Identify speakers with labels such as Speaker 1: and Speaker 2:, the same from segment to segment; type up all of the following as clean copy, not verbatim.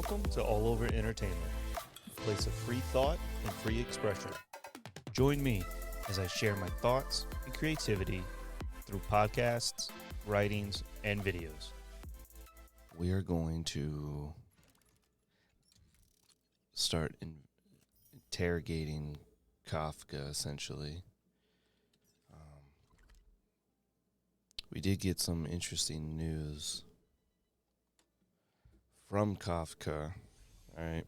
Speaker 1: Welcome to All Over Entertainment, a place of free thought and free expression. Join me as I share my thoughts and creativity through podcasts, writings, and videos.
Speaker 2: We are going to start interrogating Kafka, essentially. We did get some interesting news from Kafka, all right,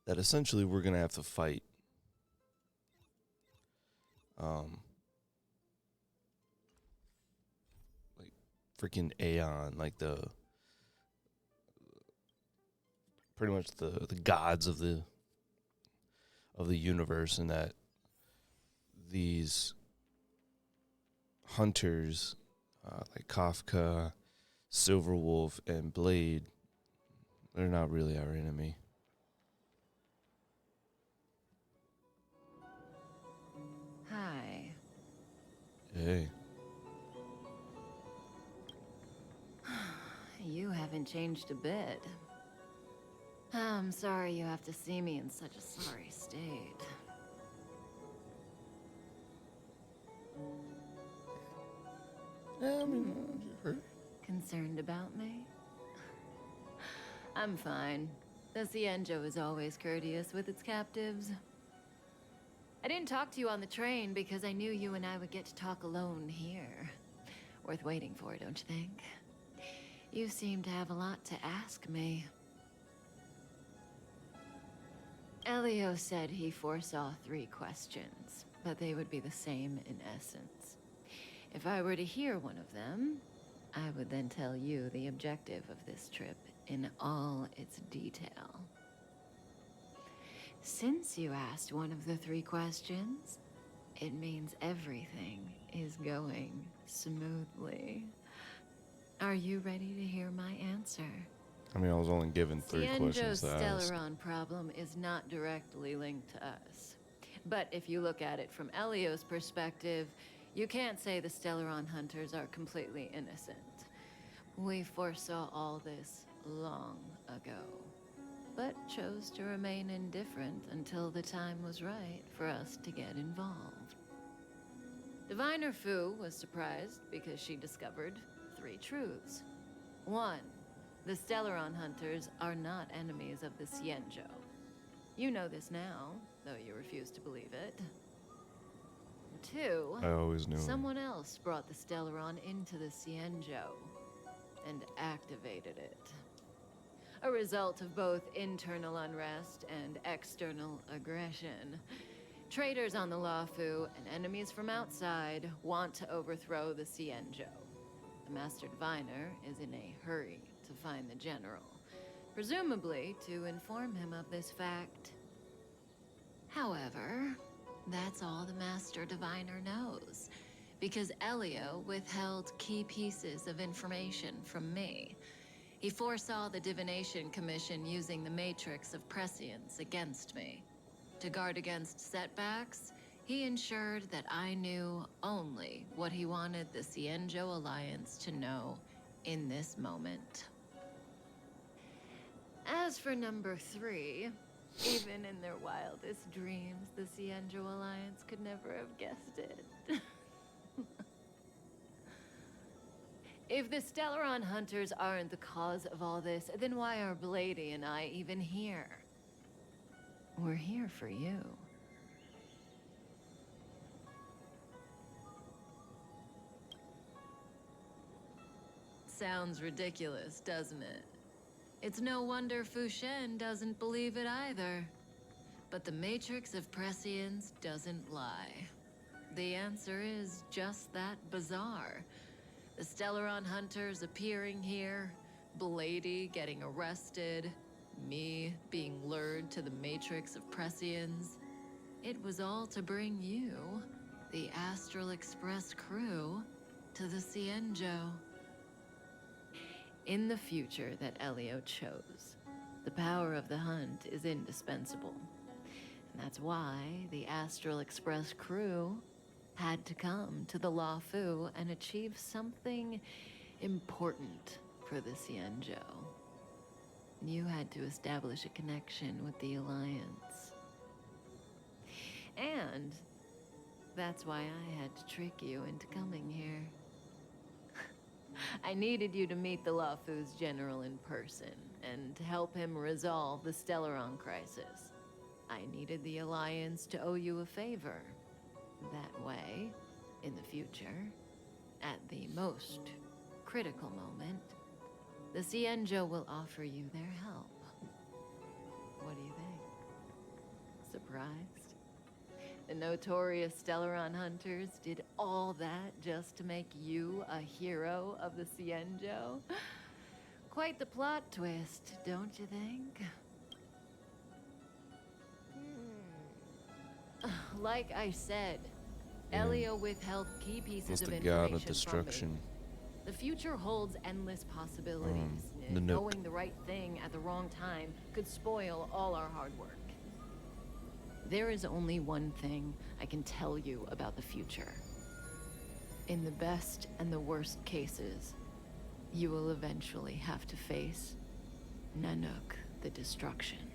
Speaker 2: that essentially we're going to have to fight like freaking Aeon, like pretty much the gods of the universe, and that these hunters like Kafka, Silverwolf, and Blade, they're not really our enemy.
Speaker 3: Hi.
Speaker 2: Hey.
Speaker 3: You haven't changed a bit. I'm sorry you have to see me in such a sorry state.
Speaker 2: You hurt?
Speaker 3: Concerned about me? I'm fine. The Cienjo is always courteous with its captives. I didn't talk to you on the train because I knew you and I would get to talk alone here. Worth waiting for, don't you think? You seem to have a lot to ask me. Elio said he foresaw 3 questions, but they would be the same in essence. If I were to hear one of them, I would then tell you the objective of this trip in all its detail. Since you asked one of the 3 questions, it means everything is going smoothly. Are you ready to hear my answer?
Speaker 2: I mean, I was only given 3 questions
Speaker 3: Cienjo's
Speaker 2: to ask.
Speaker 3: Stellaron problem is not directly linked to us. But if you look at it from Elio's perspective, you can't say the Stellaron hunters are completely innocent. We foresaw all this long ago, but chose to remain indifferent until the time was right for us to get involved. Diviner Fu was surprised because she discovered 3 truths. 1. The Stellaron hunters are not enemies of the Cienjo. You know this now, though you refuse to believe it. 2.
Speaker 2: I always knew.
Speaker 3: Someone else brought the Stellaron into the Cienjo and activated it. A result of both internal unrest and external aggression. Traitors on the Luofu and enemies from outside want to overthrow the Cienjo. The Master Diviner is in a hurry to find the General, presumably to inform him of this fact. However, that's all the Master Diviner knows, because Elio withheld key pieces of information from me. He foresaw the Divination Commission using the Matrix of Prescience against me. To guard against setbacks, he ensured that I knew only what he wanted the Cienjo Alliance to know in this moment. As for number 3, even in their wildest dreams, the Cienjo Alliance could never have guessed it. If the Stellaron hunters aren't the cause of all this, then why are Blady and I even here? We're here for you. Sounds ridiculous, doesn't it? It's no wonder Fu Shen doesn't believe it either. But the Matrix of Prescience doesn't lie. The answer is just that bizarre. The Stellaron hunters appearing here, Blady getting arrested, me being lured to the Matrix of Prescience. It was all to bring you, the Astral Express crew, to the Cienjo. In the future that Elio chose, the power of the hunt is indispensable. And that's why the Astral Express crew had to come to the Luofu and achieve something important for the Cienjo. You had to establish a connection with the Alliance. And that's why I had to trick you into coming here. I needed you to meet the Lafu's general in person, and to help him resolve the Stellaron crisis. I needed the Alliance to owe you a favor. That way, in the future, at the most critical moment, the Cienjo will offer you their help. What do you think? Surprised? The notorious Stellaron hunters did all that just to make you a hero of the Cienjo? Quite the plot twist, don't you think? Like I said, Elio withheld key pieces
Speaker 2: What's
Speaker 3: of
Speaker 2: the
Speaker 3: information
Speaker 2: god of
Speaker 3: from
Speaker 2: destruction?
Speaker 3: me. The future holds endless possibilities.
Speaker 2: The Nook.
Speaker 3: Knowing the right thing at the wrong time could spoil all our hard work. There is only one thing I can tell you about the future. In the best and the worst cases, you will eventually have to face Nanook, the destruction.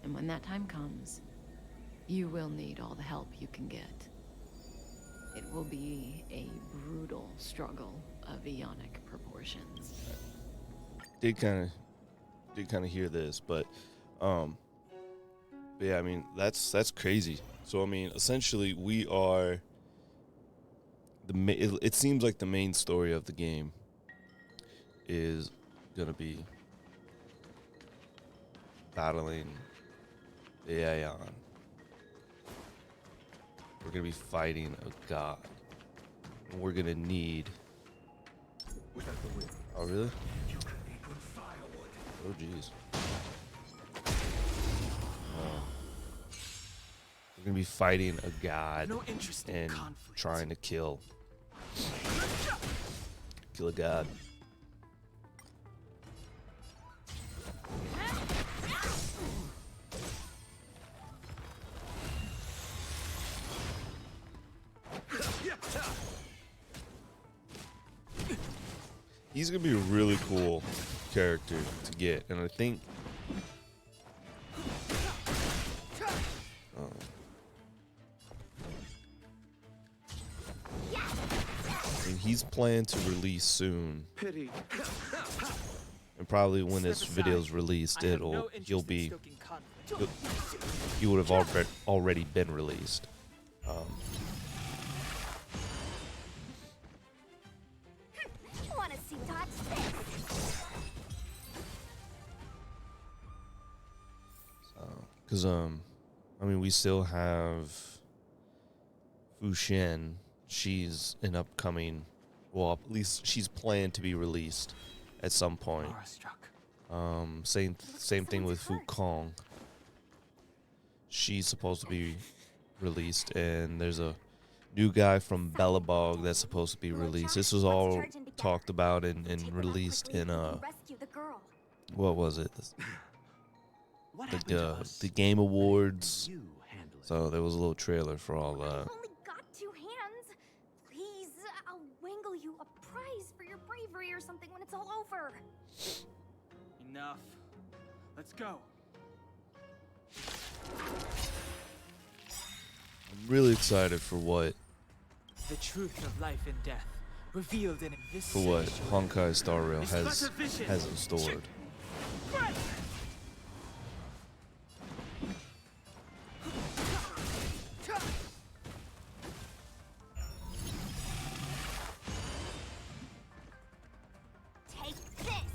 Speaker 3: And when that time comes, you will need all the help you can get. It will be a brutal struggle of eonic proportions.
Speaker 2: Did kind of hear this, but yeah, I mean that's crazy. So I mean, essentially, we are it seems like the main story of the game is gonna be battling the Aeon. We're gonna be fighting a god. And we're gonna need. Oh really? Oh jeez. We're gonna be fighting a god and trying to kill a god. He's gonna be a really cool character to get, and I think he's planned to release soon.
Speaker 4: Pity.
Speaker 2: And probably when this video's released, he would have already been released.
Speaker 5: Want to see touch this?
Speaker 2: Because I mean, we still have Fu Shen. She's an upcoming, well, at least she's planned to be released at some point. Same thing with Fu Kong. She's supposed to be released, and there's a new guy from Bellabog that's supposed to be released. This was all talked about and released in what was it? The Game Awards. So there was a little trailer for all that.
Speaker 5: Only got 2 hands. Please, I'll wangle you a prize for your bravery or something when it's all over.
Speaker 4: Enough. Let's go.
Speaker 2: I'm really excited for what
Speaker 6: The truth of life and death revealed in this
Speaker 2: Honkai Star Rail has in store.
Speaker 5: Take this!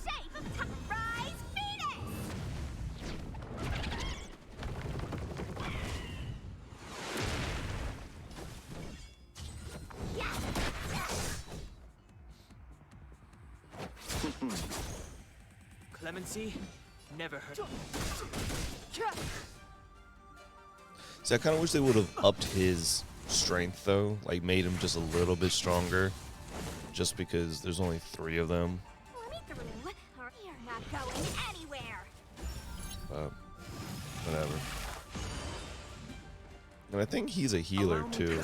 Speaker 5: Shape of Rise Venus!
Speaker 6: Clemency never hurt.
Speaker 2: See, I kind of wish they would have upped his strength, though. Like, made him just a little bit stronger. Just because there's only 3 of them.
Speaker 5: Let me through, or you're not going anywhere.
Speaker 2: Whatever. And I think he's a healer, too.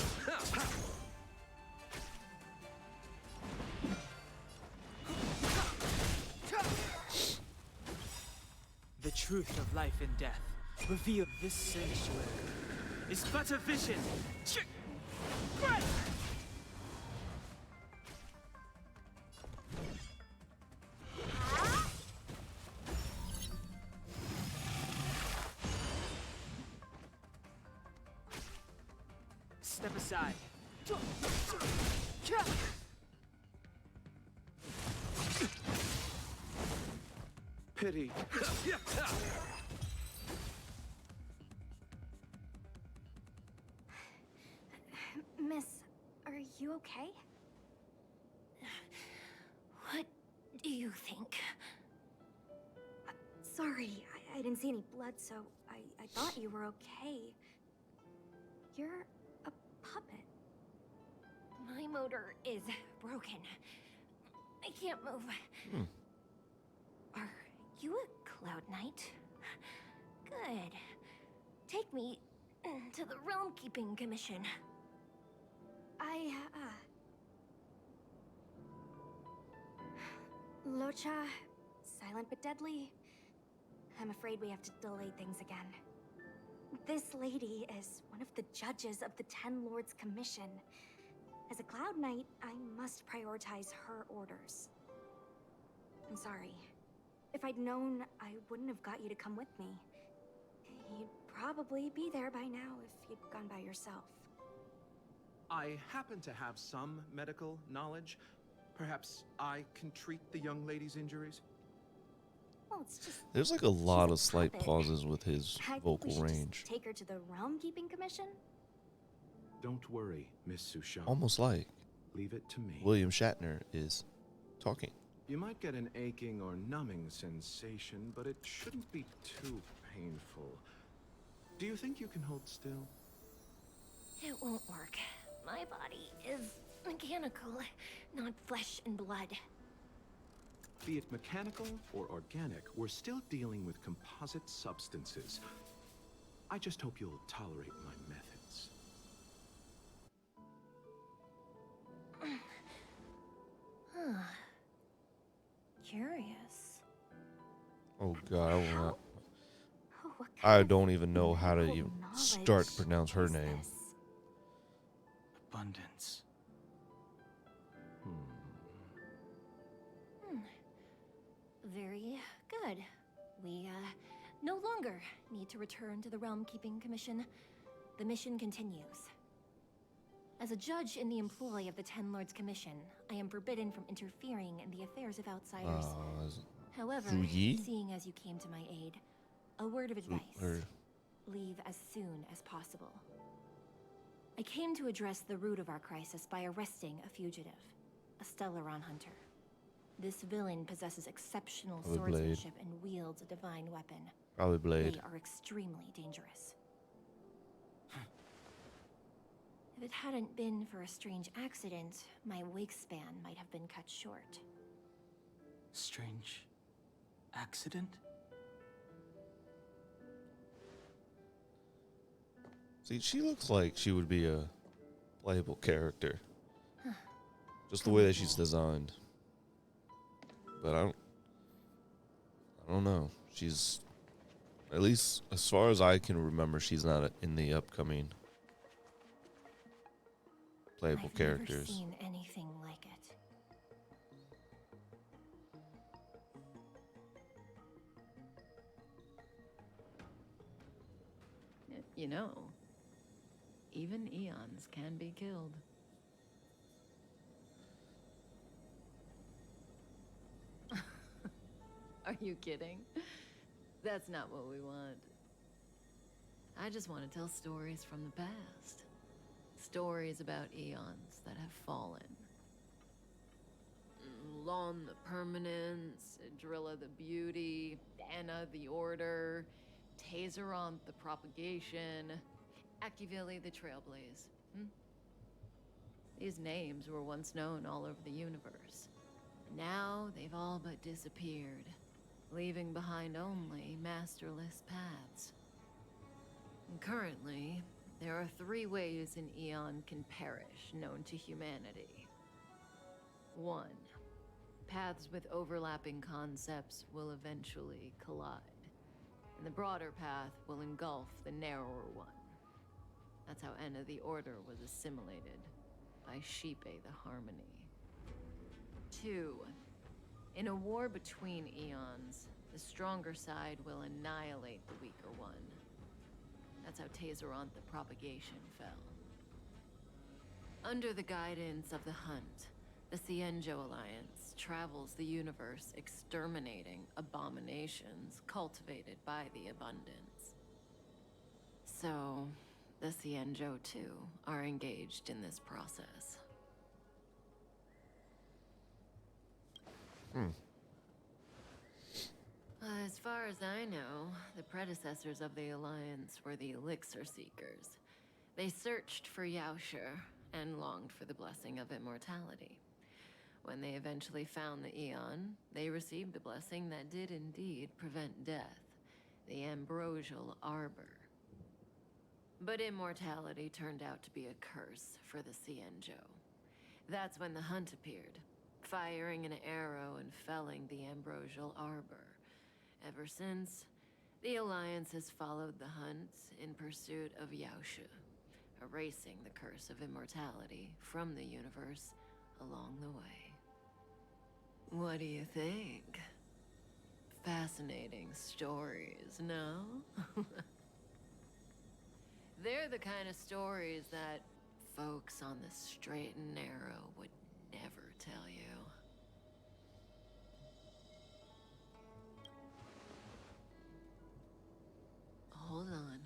Speaker 6: truth of life and death. Reveal this sanctuary.
Speaker 4: It's but a vision.
Speaker 6: Step aside.
Speaker 7: Pity.
Speaker 5: Miss, are you okay? What do you think? Sorry, I didn't see any blood, so I thought you were okay. You're a puppet. My motor is broken. I can't move. Are you a Cloud Knight? Good. Take me to the Realm Keeping Commission. Locha, silent but deadly. I'm afraid we have to delay things again. This lady is one of the judges of the Ten Lords Commission. As a Cloud Knight, I must prioritize her orders. I'm sorry. If I'd known, I wouldn't have got you to come with me. You'd probably be there by now if you'd gone by yourself.
Speaker 7: I happen to have some medical knowledge. Perhaps I can treat the young lady's injuries?
Speaker 5: Well, it's just...
Speaker 2: There's like a lot
Speaker 5: she's
Speaker 2: of slight
Speaker 5: puppet.
Speaker 2: pauses with his
Speaker 5: I think we
Speaker 2: vocal
Speaker 5: should just
Speaker 2: range.
Speaker 5: take her to the Realm Keeping Commission?
Speaker 7: Don't worry, Miss Sushant.
Speaker 2: Almost like
Speaker 7: Leave it to me.
Speaker 2: William Shatner is talking.
Speaker 7: You might get an aching or numbing sensation, but it shouldn't be too painful. Do you think you can hold still?
Speaker 5: It won't work. My body is mechanical, not flesh and blood.
Speaker 7: Be it mechanical or organic, we're still dealing with composite substances. I just hope you'll tolerate my methods.
Speaker 5: Curious.
Speaker 2: Oh god, I will not.
Speaker 5: Oh, what
Speaker 2: I
Speaker 5: kind
Speaker 2: don't even know how to
Speaker 5: medical
Speaker 2: even
Speaker 5: knowledge
Speaker 2: start to pronounce her
Speaker 5: is
Speaker 2: name.
Speaker 5: this?
Speaker 4: Abundance.
Speaker 5: Very good. We, no longer need to return to the Realm Keeping Commission. The mission continues. As a judge in the employ of the Ten Lords Commission, I am forbidden from interfering in the affairs of outsiders. However,
Speaker 2: Zhu Yi?
Speaker 5: seeing as you came to my aid, a word of advice.
Speaker 2: or-
Speaker 5: Leave as soon as possible. I came to address the root of our crisis by arresting a fugitive, a Stellaron hunter. This villain possesses exceptional
Speaker 2: Probably Blade.
Speaker 5: swordsmanship and wields a divine weapon.
Speaker 2: Probably Blade.
Speaker 5: They are extremely dangerous. If it hadn't been for a strange accident, my wake span might have been cut short.
Speaker 4: Strange accident?
Speaker 2: See, she looks like she would be a playable character. Just the way that she's designed. But I don't know. She's, at least as far as I can remember, she's not in the upcoming playable
Speaker 5: I've
Speaker 2: characters.
Speaker 5: never seen anything like it.
Speaker 3: You know, even eons can be killed. Are you kidding? That's not what we want. I just want to tell stories from the past. Stories about eons that have fallen. Lon the Permanence, Drilla the Beauty, Anna the Order, Tazeronth the Propagation, Akivili the Trailblaze. These names were once known all over the universe. Now they've all but disappeared, leaving behind only masterless paths. And currently, there are 3 ways an eon can perish known to humanity. 1. Paths with overlapping concepts will eventually collide. and the broader path will engulf the narrower one. That's how Enna the Order was assimilated by Sheepe the Harmony. 2. In a war between eons, the stronger side will annihilate the weaker one. That's how Tazeronth the Propagation fell. Under the guidance of the Hunt, the Cienjo Alliance travels the universe exterminating abominations cultivated by the Abundance. So, the Cienjo, too, are engaged in this process. As far as I know, the predecessors of the Alliance were the Elixir Seekers. They searched for Yaoshi and longed for the blessing of immortality. When they eventually found the Aeon, they received a blessing that did indeed prevent death, the Ambrosial Arbor. But immortality turned out to be a curse for the Cienjo. That's when the Hunt appeared, firing an arrow and felling the Ambrosial Arbor. Ever since, the Alliance has followed the Hunt in pursuit of Yaoshi, erasing the curse of immortality from the universe along the way. What do you think? Fascinating stories, no? They're the kind of stories that folks on the straight and narrow would never tell you. Hold on.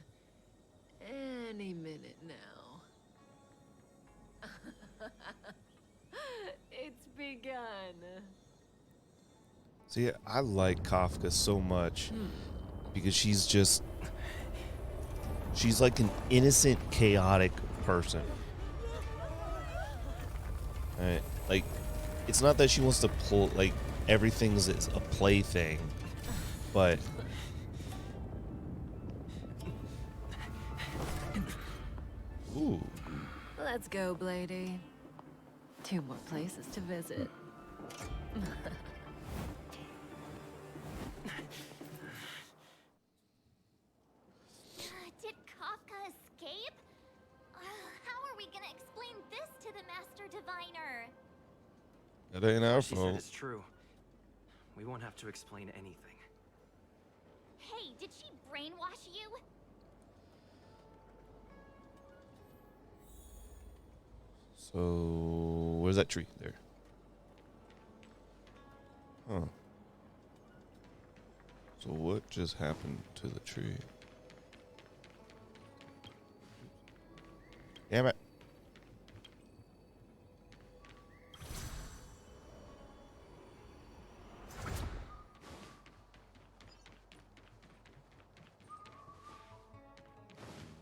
Speaker 3: Any minute now. It's begun.
Speaker 2: See, I like Kafka so much because she's like an innocent, chaotic person. Right? Like, it's not that she wants to pull, like, everything's a plaything, but ooh.
Speaker 3: Let's go, Blady. 2 more places to visit.
Speaker 5: Did Kafka escape? How are we gonna explain this to the Master Diviner?
Speaker 2: That ain't our
Speaker 4: She said
Speaker 2: fault.
Speaker 4: it's true. We won't have to explain anything.
Speaker 5: Hey, did she brainwash you?
Speaker 2: So, where's that tree? There. Huh. So what just happened to the tree? Damn it.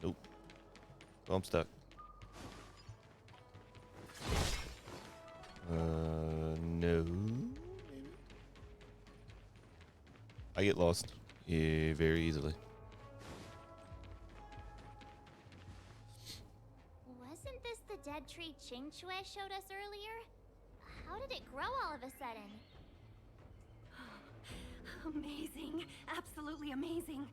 Speaker 2: Nope. Oh, I'm stuck. No. Maybe. I get lost. Yeah, very easily.
Speaker 5: Wasn't this the dead tree Qing Shui showed us earlier? How did it grow all of a sudden?
Speaker 8: Amazing. Absolutely amazing.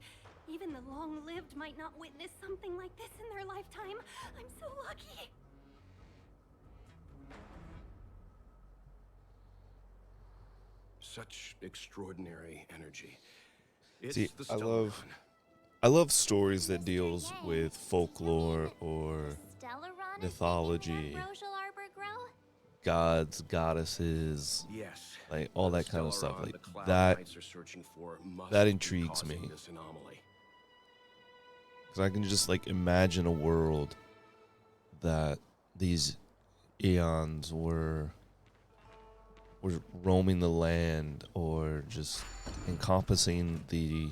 Speaker 8: Even the long-lived might not witness something like this in their lifetime. I'm so lucky.
Speaker 7: Such extraordinary energy. It's
Speaker 2: See,
Speaker 7: the
Speaker 2: I
Speaker 7: Stellar
Speaker 2: love stories that deals with folklore or
Speaker 5: Stellaron
Speaker 2: mythology.
Speaker 5: is making the Ambrosial Arbor grow?
Speaker 2: gods, goddesses,
Speaker 7: Yes.
Speaker 2: like all
Speaker 7: The
Speaker 2: that kind of stuff.
Speaker 7: Stellaron
Speaker 2: Like
Speaker 7: the Cloud
Speaker 2: that,
Speaker 7: Knights are searching for must
Speaker 2: that
Speaker 7: be
Speaker 2: intrigues
Speaker 7: causing
Speaker 2: me.
Speaker 7: This anomaly.
Speaker 2: because I can just like imagine a world that these eons were roaming the land or just encompassing the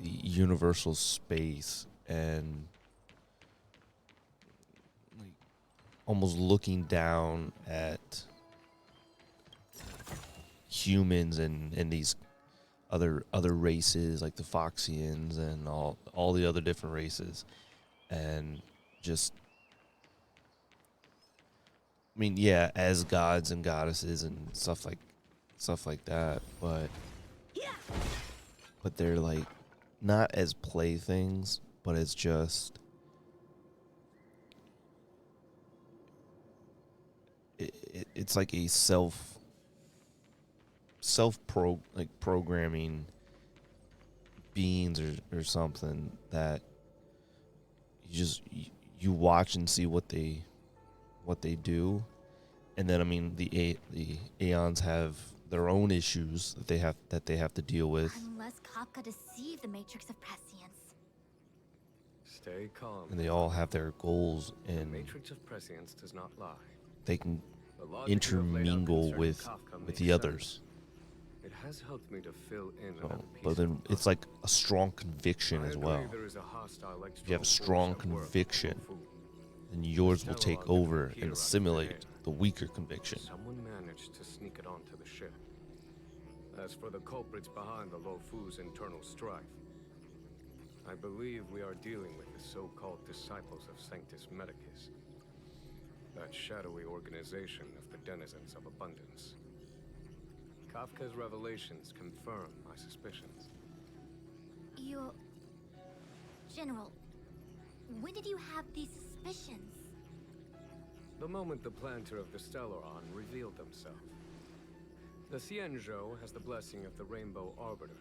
Speaker 2: universal space and like almost looking down at humans and these other races like the Foxians and all the other different races, and just I mean, yeah, as gods and goddesses and stuff like that, but but they're like not as playthings, but as just it's like a programming beings or something that you watch and see what they do. And then I mean the Aeons have their own issues that they have to deal with,
Speaker 5: Unless Kafka deceived the Matrix of Prescience.
Speaker 9: Stay calm.
Speaker 2: and they all have their goals,
Speaker 9: The
Speaker 2: and
Speaker 9: Matrix of Prescience does not lie.
Speaker 2: they can
Speaker 9: The logic you have laid out
Speaker 2: intermingle
Speaker 9: concerning
Speaker 2: with
Speaker 9: Kafka makes
Speaker 2: the others.
Speaker 9: sense. It has helped me to fill in
Speaker 2: So,
Speaker 9: another piece
Speaker 2: but
Speaker 9: of
Speaker 2: then
Speaker 9: the
Speaker 2: it's
Speaker 9: puzzle.
Speaker 2: like a strong conviction
Speaker 9: I
Speaker 2: as
Speaker 9: agree
Speaker 2: well.
Speaker 9: there is a hostile
Speaker 2: If you have a
Speaker 9: external
Speaker 2: strong
Speaker 9: force at work on
Speaker 2: conviction,
Speaker 9: Lofu.
Speaker 2: then yours will
Speaker 9: Stellar
Speaker 2: take
Speaker 9: on can
Speaker 2: over
Speaker 9: appear
Speaker 2: and
Speaker 9: on
Speaker 2: assimilate
Speaker 9: command.
Speaker 2: the weaker conviction.
Speaker 9: Someone managed to sneak it onto the ship. As for the culprits behind the Lofu's internal strife, I believe we are dealing with the so-called disciples of Sanctus Medicus. That shadowy organization of the denizens of abundance. Kafka's revelations confirm my suspicions.
Speaker 5: You... General, when did you have these suspicions?
Speaker 9: The moment the planter of the Stellaron revealed themselves. The Xianzhou has the blessing of the Rainbow Arbiter,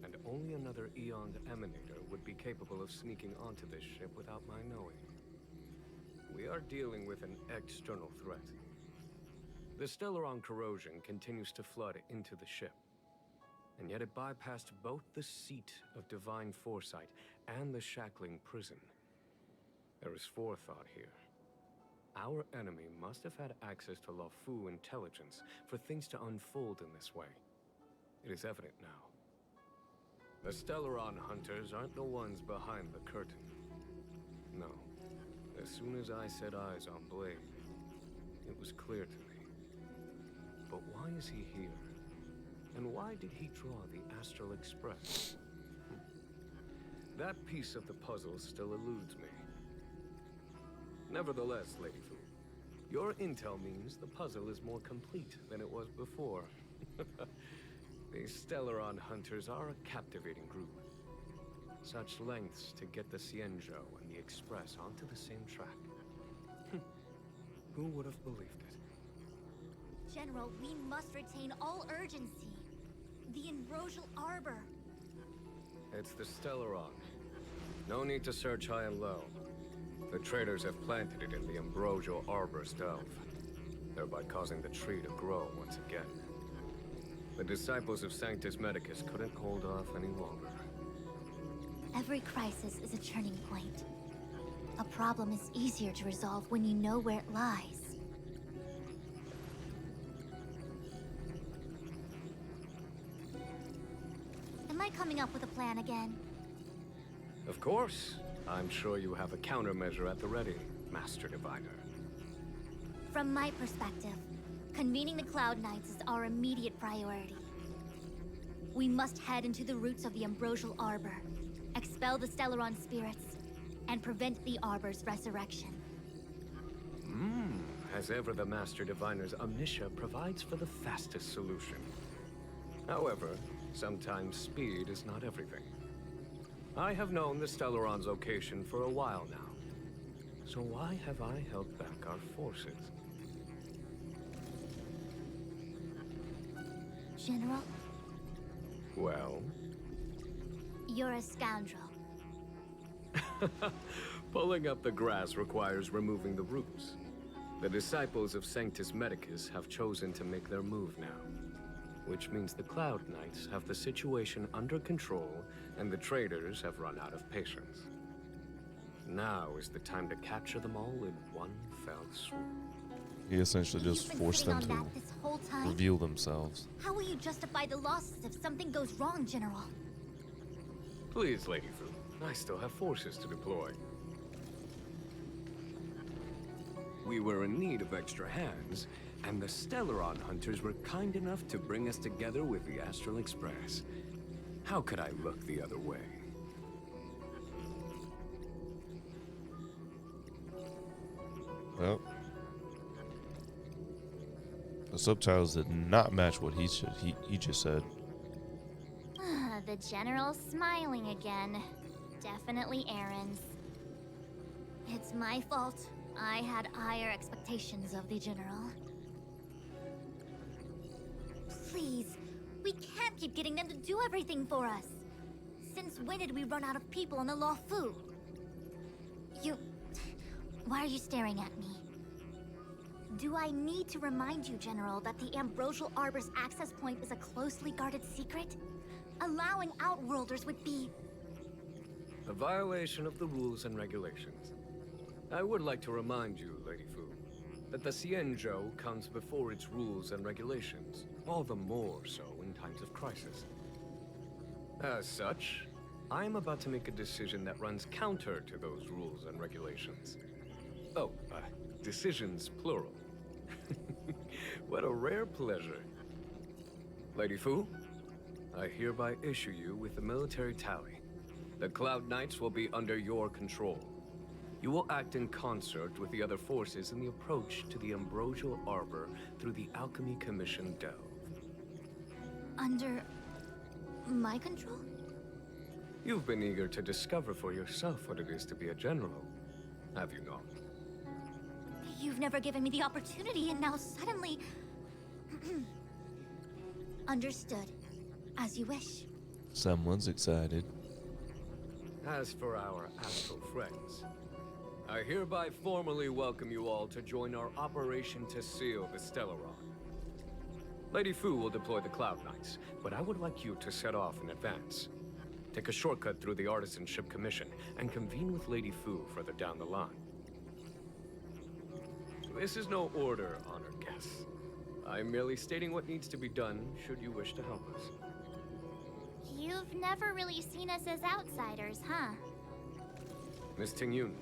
Speaker 9: and only another Eon Emanator would be capable of sneaking onto this ship without my knowing. We are dealing with an external threat. The Stellaron corrosion continues to flood into the ship, and yet it bypassed both the seat of divine foresight and the shackling prison. There is forethought here. Our enemy must have had access to Lofu intelligence for things to unfold in this way. It is evident now. The Stellaron hunters aren't the ones behind the curtain. No. As soon as I set eyes on Blade, it was clear to me. But why is he here? And why did he draw the Astral Express? That piece of the puzzle still eludes me. Nevertheless, Lady Fu, your intel means the puzzle is more complete than it was before. These Stellaron hunters are a captivating group. Such lengths to get the Xianzhou and the Express onto the same track. Who would have believed it?
Speaker 5: General, we must retain all urgency. The Ambrosial Arbor.
Speaker 9: It's the Stellaron. No need to search high and low. The traders have planted it in the Ambrosial Arbor's delve, thereby causing the tree to grow once again. The disciples of Sanctus Medicus couldn't hold off any longer.
Speaker 5: Every crisis is a turning point. A problem is easier to resolve when you know where it lies. Am I coming up with a plan again?
Speaker 9: Of course. I'm sure you have a countermeasure at the ready, Master Diviner.
Speaker 5: From my perspective, convening the Cloud Knights is our immediate priority. We must head into the roots of the Ambrosial Arbor, expel the Stellaron spirits, and prevent the Arbor's resurrection.
Speaker 9: As ever, the Master Diviner's omniscia provides for the fastest solution. However, sometimes speed is not everything. I have known the Stellaron's location for a while now. So why have I held back our forces?
Speaker 5: General,
Speaker 9: Well?
Speaker 5: you're a scoundrel.
Speaker 9: Pulling up the grass requires removing the roots. The disciples of Sanctus Medicus have chosen to make their move now. Which means the Cloud Knights have the situation under control, and the traders have run out of patience. Now is the time to capture them all in one fell swoop.
Speaker 2: He essentially just
Speaker 5: You've been
Speaker 2: forced
Speaker 5: sitting
Speaker 2: them
Speaker 5: on
Speaker 2: to
Speaker 5: that this whole time?
Speaker 2: reveal themselves.
Speaker 5: How will you justify the losses if something goes wrong, General?
Speaker 9: Please, Lady Fu, I still have forces to deploy. We were in need of extra hands, and the Stellaron hunters were kind enough to bring us together with the Astral Express. How could I look the other way?
Speaker 2: Well, the subtitles did not match what he just said.
Speaker 10: the General smiling again. Definitely Aaron's. It's my fault. I had higher expectations of the General. Please, we can't keep getting them to do everything for us. Since when did we run out of people on the Luofu? Why are you staring at me? Do I need to remind you, General, that the Ambrosial Arbor's access point is a closely guarded secret? Allowing Outworlders would be...
Speaker 9: A violation of the rules and regulations. I would like to remind you, Lady Fu, that the Xianzhou comes before its rules and regulations, all the more so in times of crisis. As such, I am about to make a decision that runs counter to those rules and regulations. Oh, decisions plural. What a rare pleasure. Lady Fu, I hereby issue you with the military tally. The Cloud Knights will be under your control. You will act in concert with the other forces in the approach to the Ambrosial Arbor through the Alchemy Commission delve.
Speaker 10: Under... my control?
Speaker 9: You've been eager to discover for yourself what it is to be a general, have you not?
Speaker 10: You've never given me the opportunity, and now suddenly... Understood. As you wish.
Speaker 2: Someone's excited.
Speaker 9: As for our astral friends, I hereby formally welcome you all to join our operation to seal the Stellaron. Lady Fu will deploy the Cloud Knights, but I would like you to set off in advance. Take a shortcut through the Artisanship Commission and convene with Lady Fu further down the line. This is no order, honored guests. I'm merely stating what needs to be done should you wish to help us.
Speaker 10: You've never really seen us as outsiders, huh?
Speaker 9: Miss Tingyun,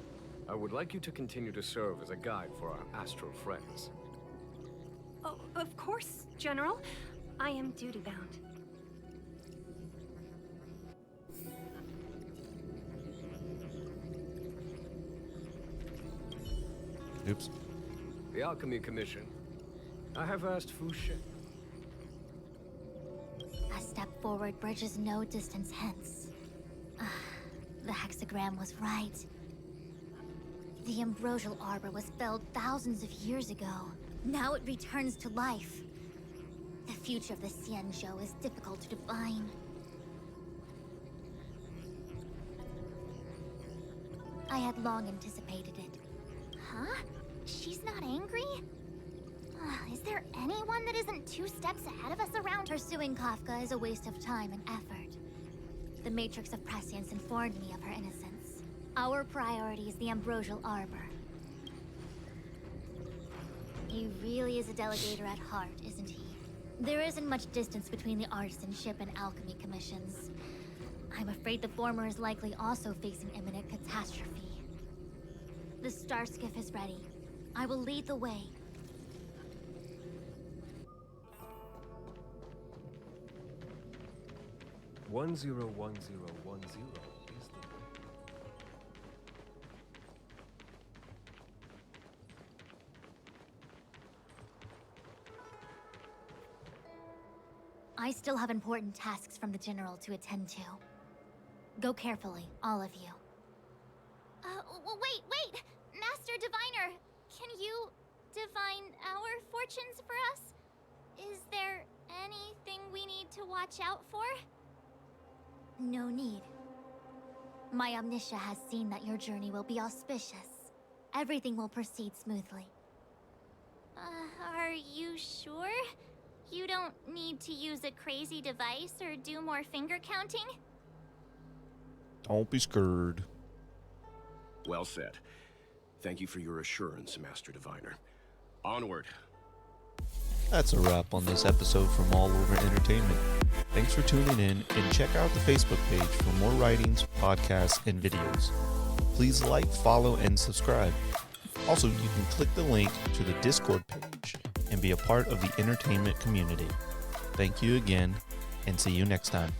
Speaker 9: I would like you to continue to serve as a guide for our astral friends.
Speaker 8: Oh, of course, General. I am duty-bound.
Speaker 2: Oops.
Speaker 9: The Alchemy Commission. I have asked Fu Shen.
Speaker 10: A step forward bridges no distance hence. The hexagram was right. The Ambrosial Arbor was felled thousands of years ago. Now it returns to life. The future of the Xianzhou is difficult to define. I had long anticipated it. Huh? She's not angry? Is there anyone that isn't 2 steps ahead of us around? Pursuing Kafka is a waste of time and effort. The Matrix of Prescience informed me of her innocence. Our priority is the Ambrosial Arbor. He really is a delegator at heart, isn't he? There isn't much distance between the Artisanship and Alchemy Commissions. I'm afraid the former is likely also facing imminent catastrophe. The Star Skiff is ready. I will lead the way.
Speaker 9: "101010" is the way.
Speaker 10: I still have important tasks from the General to attend to. Go carefully, all of you. Wait! Master Diviner! Can you divine our fortunes for us? Is there anything we need to watch out for? No need. My Omniscia has seen that your journey will be auspicious. Everything will proceed smoothly. Are you sure? You don't need to use a crazy device or do more finger counting?
Speaker 2: Don't be scared.
Speaker 11: Well said. Thank you for your assurance, Master Diviner. Onward.
Speaker 1: That's a wrap on this episode from All Over Entertainment. Thanks for tuning in, and check out the Facebook page for more writings, podcasts, and videos. Please like, follow, and subscribe. Also, you can click the link to the Discord page and be a part of the entertainment community. Thank you again, and see you next time.